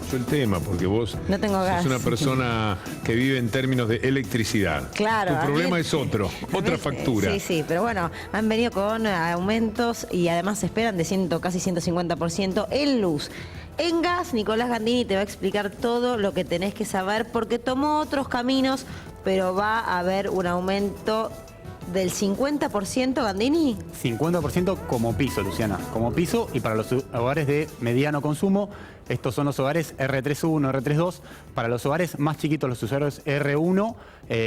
mucho el tema, porque vos no tengo gas. sos una persona que vive en términos de electricidad. Claro. Tu problema es otra factura. Sí, sí, pero bueno, han venido con aumentos y además se esperan de casi 150% en luz. En gas, Nicolás Gandini te va a explicar todo lo que tenés que saber porque tomó otros caminos, pero va a haber un aumento del 50%, Gandini. 50% como piso, Luciana. Como piso y para los hogares de mediano consumo. Estos son los hogares R31, R32. Para los hogares más chiquitos, los usuarios R1,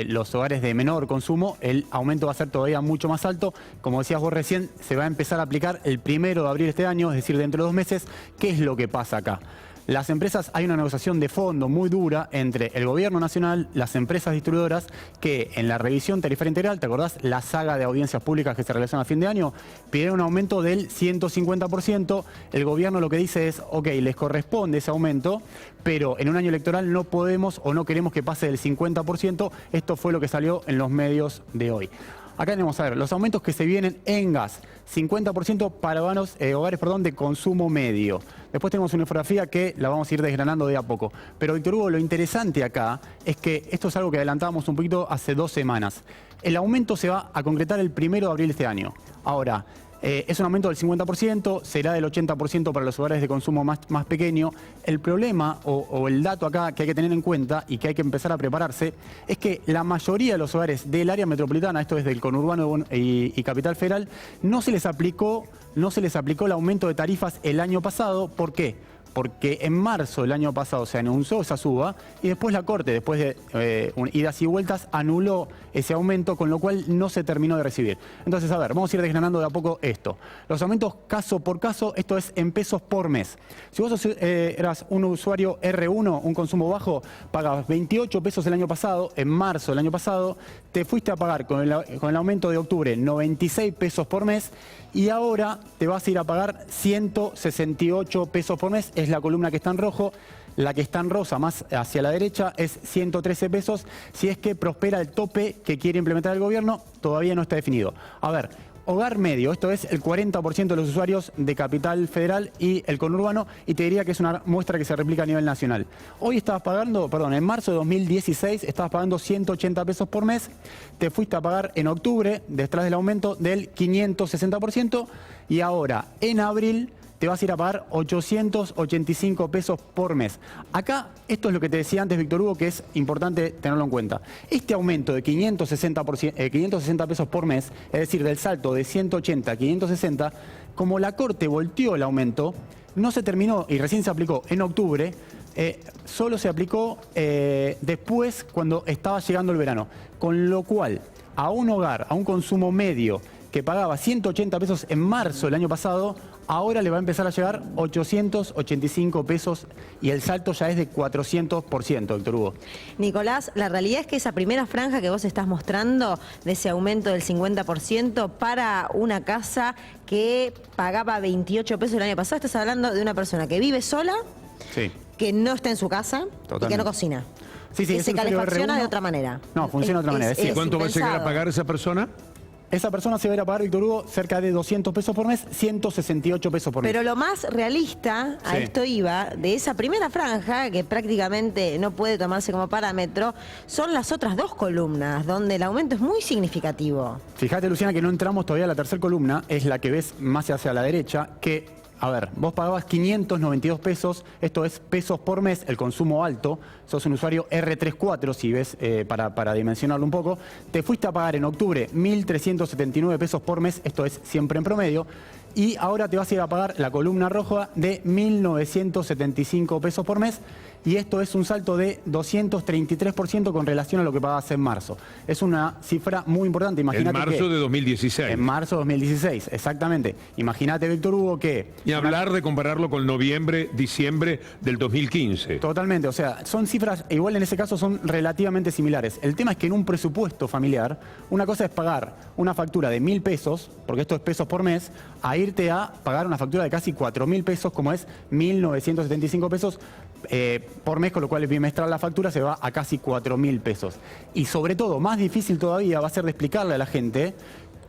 los hogares de menor consumo, el aumento va a ser todavía mucho más alto. Como decías vos recién, se va a empezar a aplicar el 1 de abril de este año, es decir, dentro de 2 meses. ¿Qué es lo que pasa acá? Las empresas, hay una negociación de fondo muy dura entre el gobierno nacional, las empresas distribuidoras, que en la revisión tarifaria integral, ¿te acordás? La saga de audiencias públicas que se realizaron a fin de año, pidieron un aumento del 150%. El gobierno lo que dice es, ok, les corresponde ese aumento, pero en un año electoral no podemos o no queremos que pase del 50%. Esto fue lo que salió en los medios de hoy. Acá tenemos a ver los aumentos que se vienen en gas. 50% para hogares de consumo medio. Después tenemos una infografía que la vamos a ir desgranando de a poco. Pero, Víctor Hugo, lo interesante acá es que esto es algo que adelantábamos un poquito hace 2 semanas. El aumento se va a concretar el 1 de abril de este año. Ahora, es un aumento del 50%, será del 80% para los hogares de consumo más pequeño. El problema o el dato acá que hay que tener en cuenta y que hay que empezar a prepararse es que la mayoría de los hogares del área metropolitana, esto es del conurbano y Capital Federal, no se les aplicó el aumento de tarifas el año pasado. ¿Por qué? Porque en marzo del año pasado se anunció esa suba y después la Corte, después de idas y vueltas, anuló ese aumento, con lo cual no se terminó de recibir. Entonces, a ver, vamos a ir desgranando de a poco esto. Los aumentos caso por caso, esto es en pesos por mes. Si vos eras un usuario R1, un consumo bajo, pagabas 28 pesos el año pasado, en marzo del año pasado, te fuiste a pagar con el aumento de octubre 96 pesos por mes y ahora te vas a ir a pagar 168 pesos por mes. Es la columna que está en rojo. La que está en rosa, más hacia la derecha, es 113 pesos. Si es que prospera el tope que quiere implementar el gobierno, todavía no está definido. A ver, hogar medio, esto es el 40% de los usuarios de Capital Federal y el conurbano, y te diría que es una muestra que se replica a nivel nacional. Hoy estabas pagando, en marzo de 2016 estabas pagando 180 pesos por mes, te fuiste a pagar en octubre, detrás del aumento del 560%, y ahora en abril te vas a ir a pagar 885 pesos por mes. Acá, esto es lo que te decía antes, Víctor Hugo, que es importante tenerlo en cuenta. Este aumento de 560 pesos por mes, es decir, del salto de 180 a 560, como la Corte volteó el aumento, no se terminó y recién se aplicó en octubre, solo se aplicó después cuando estaba llegando el verano. Con lo cual, a un hogar, a un consumo medio, que pagaba 180 pesos en marzo del año pasado, ahora le va a empezar a llegar 885 pesos y el salto ya es de 400%, Víctor Hugo. Nicolás, la realidad es que esa primera franja que vos estás mostrando de ese aumento del 50% para una casa que pagaba 28 pesos el año pasado, estás hablando de una persona que vive sola, sí, que no está en su casa y que no cocina. Sí, que se calefacciona de otra manera. No, funciona de otra manera. ¿Y cuánto va a llegar a pagar esa persona? Esa persona se va a ir a pagar, Víctor Hugo, cerca de 200 pesos por mes, 168 pesos por mes. Pero lo más realista, a esto iba, de esa primera franja, que prácticamente no puede tomarse como parámetro, son las otras 2 columnas, donde el aumento es muy significativo. Fíjate, Luciana, que no entramos todavía a la tercera columna, es la que ves más hacia la derecha, que... A ver, vos pagabas 592 pesos, esto es pesos por mes, el consumo alto, sos un usuario R34, si ves, para dimensionarlo un poco, te fuiste a pagar en octubre 1.379 pesos por mes, esto es siempre en promedio, y ahora te vas a ir a pagar la columna roja de 1.975 pesos por mes, y esto es un salto de 233% con relación a lo que pagabas en marzo. Es una cifra muy importante. Imagínate en marzo de 2016. En marzo de 2016, exactamente. Imagínate, Víctor Hugo, que... Y hablar de compararlo con noviembre, diciembre del 2015. Totalmente, o sea, son cifras, igual en ese caso son relativamente similares. El tema es que en un presupuesto familiar, una cosa es pagar una factura de 1.000 pesos, porque esto es pesos por mes, a irte a pagar una factura de casi 4.000 pesos, como es 1.975 pesos por mes, con lo cual el bimestral la factura se va a casi 4.000 pesos. Y sobre todo, más difícil todavía va a ser de explicarle a la gente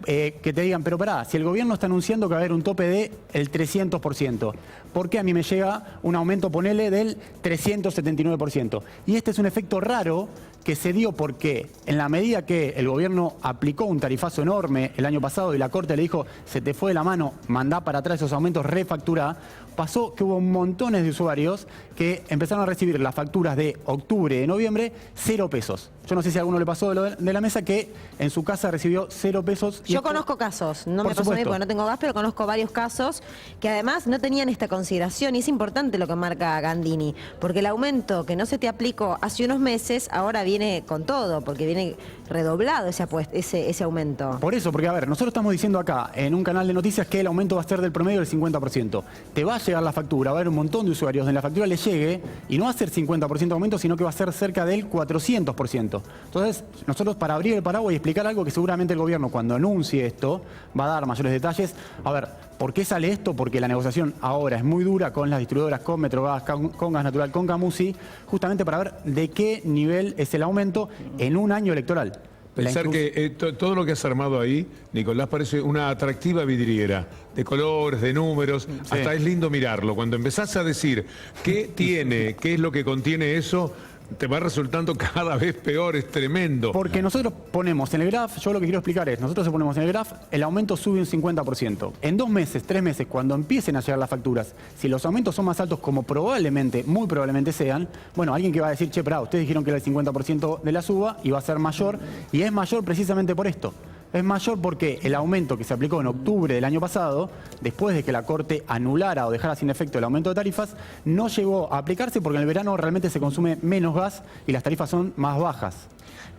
que te digan, pero pará, si el gobierno está anunciando que va a haber un tope del 300%, ¿por qué a mí me llega un aumento, ponele, del 379%? Y este es un efecto raro que se dio porque en la medida que el gobierno aplicó un tarifazo enorme el año pasado y la Corte le dijo, se te fue de la mano, mandá para atrás esos aumentos, refacturá, pasó que hubo montones de usuarios que empezaron a recibir las facturas de octubre y de noviembre 0 pesos. Yo no sé si a alguno le pasó de la mesa que en su casa recibió 0 pesos. Yo conozco casos, no me pasó a mí porque no tengo gas, pero conozco varios casos que además no tenían esta consideración y es importante lo que marca Gandini, porque el aumento que no se te aplicó hace unos meses ahora viene con todo, porque viene redoblado ese aumento. Por eso, porque a ver, nosotros estamos diciendo acá en un canal de noticias que el aumento va a ser del promedio del 50%. Te va a llegar la factura, va a haber un montón de usuarios en la factura le llegue y no va a ser 50% de aumento, sino que va a ser cerca del 400%. Entonces, nosotros para abrir el paraguas y explicar algo que seguramente el gobierno cuando anuncie esto va a dar mayores detalles. A ver, ¿por qué sale esto? Porque la negociación ahora es muy dura con las distribuidoras, con Metrogas, con Gas Natural, con Camusi, justamente para ver de qué nivel es el aumento en un año electoral. Pensar que todo lo que has armado ahí, Nicolás, parece una atractiva vidriera, de colores, de números, sí. Hasta es lindo mirarlo. Cuando empezás a decir qué tiene, qué es lo que contiene eso, te va resultando cada vez peor, es tremendo. Porque nosotros ponemos en el graph, yo lo que quiero explicar es, nosotros ponemos en el graph, el aumento sube un 50%. En 2 meses, 3 meses, cuando empiecen a llegar las facturas, si los aumentos son más altos como probablemente, muy probablemente sean, bueno, alguien que va a decir, che, pará, ustedes dijeron que era el 50% de la suba y va a ser mayor, y es mayor precisamente por esto. Es mayor porque el aumento que se aplicó en octubre del año pasado, después de que la Corte anulara o dejara sin efecto el aumento de tarifas, no llegó a aplicarse porque en el verano realmente se consume menos gas y las tarifas son más bajas.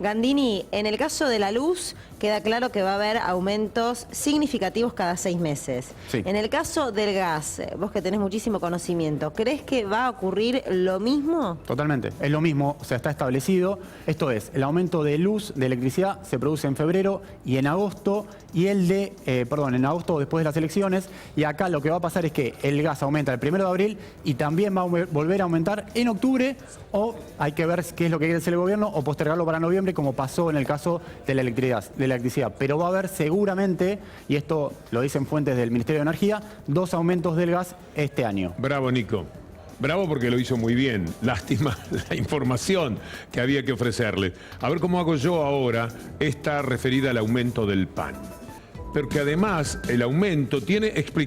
Gandini, en el caso de la luz, queda claro que va a haber aumentos significativos cada 6 meses. Sí. En el caso del gas, vos que tenés muchísimo conocimiento, ¿crees que va a ocurrir lo mismo? Totalmente, es lo mismo, o sea, está establecido. Esto es, el aumento de luz, de electricidad, se produce en febrero y en agosto, y en agosto después de las elecciones, y acá lo que va a pasar es que el gas aumenta el 1 de abril y también va a volver a aumentar en octubre, o hay que ver qué es lo que quiere hacer el gobierno, o postergarlo para noviembre, como pasó en el caso de la electricidad. Pero va a haber seguramente, y esto lo dicen fuentes del Ministerio de Energía, 2 aumentos del gas este año. Bravo, Nico. Bravo porque lo hizo muy bien. Lástima la información que había que ofrecerle. A ver cómo hago yo ahora esta referida al aumento del pan. Porque además el aumento tiene explicación.